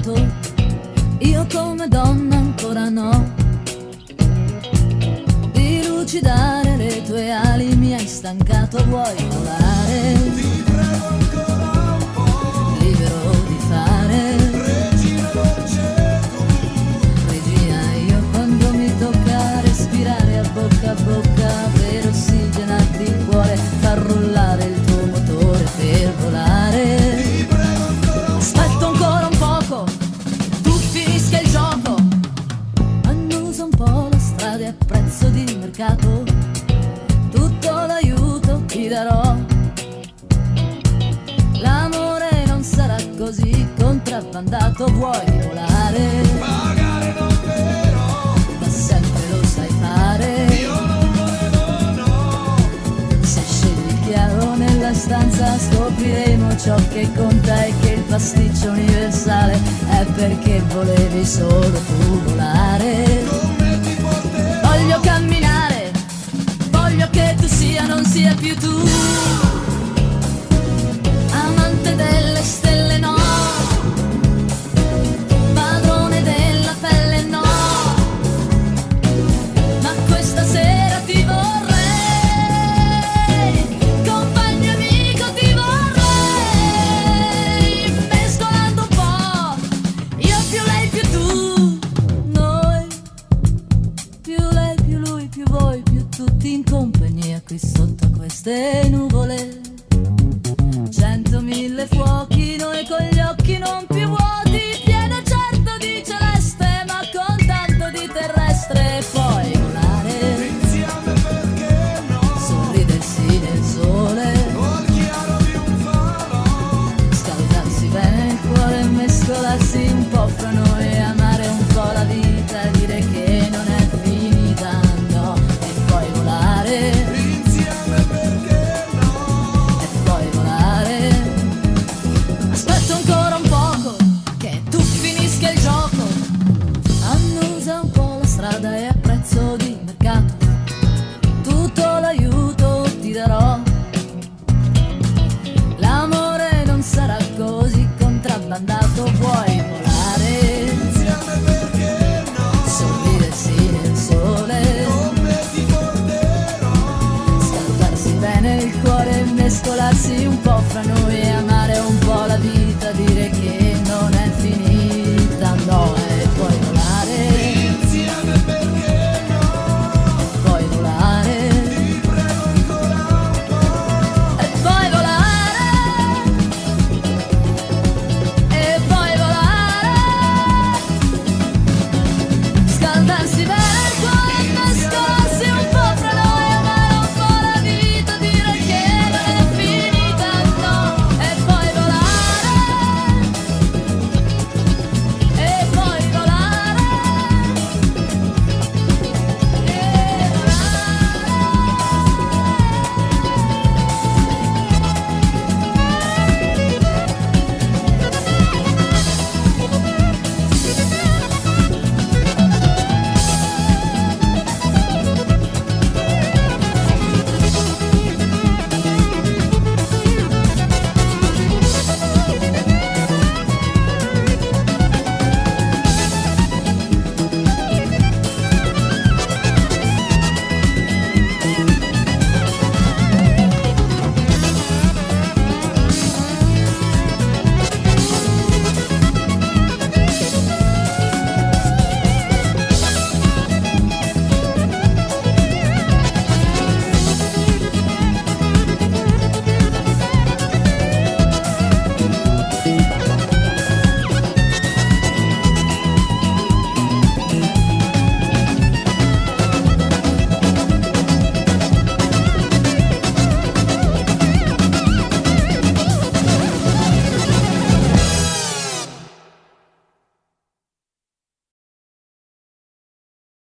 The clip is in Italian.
mercato, io come donna ancora no. Di lucidare le tue ali mi hai stancato, vuoi volare? Ti prego ancora un po', Libero di fare regina dolce tu. regina io quando mi tocca respirare a bocca, per ossigenarti il cuore, far rullare il tuo motore per volare. Ti prego ancora un Aspetto ancora un poco, tu finisca il gioco. Annusa un po' la strada a prezzo di mercato, tutto l'aiuto ti darò. L'amore non sarà così contrabbandato, vuoi volare? pagare davvero, Ma sempre lo sai fare. io non volevo no. Se scegli chiaro nella stanza scopriremo ciò che conta e che il pasticcio universale è perché volevi solo tu volare. Come ti porterò, Voglio camminare, voglio che tu sia, non sia più tu. Amante delle stelle no, padrone della pelle no, ma questa sera ti vorrei, compagno amico ti vorrei, mescolando un po', io più lei più tu, noi più lei più lui più voi più tutti in compagnia qui sotto queste nuvole. 100.000 fuochi, noi con gli occhi non più vuoti, pieno certo di celeste ma con tanto di terrestre. Poi volare, insieme perché no, sorridersi nel sole, col chiaro di un faro. scaldarsi bene il cuore, mescolarsi un po' fra noi, amare un po' la vita, dire che non è finita, no. E poi volare, Insieme perché no, e poi volare. Aspetto ancora un poco, che tu finisca il gioco. Annusa un po' la strada e a prezzo di mercato, tutto l'aiuto ti darò. L'amore non sarà così contrabbandato, vuoi volare? insieme perché no, Sorridersi nel sole, come ti porterò, scaldarsi bene il cuore, mescolarsi un po' fra noi,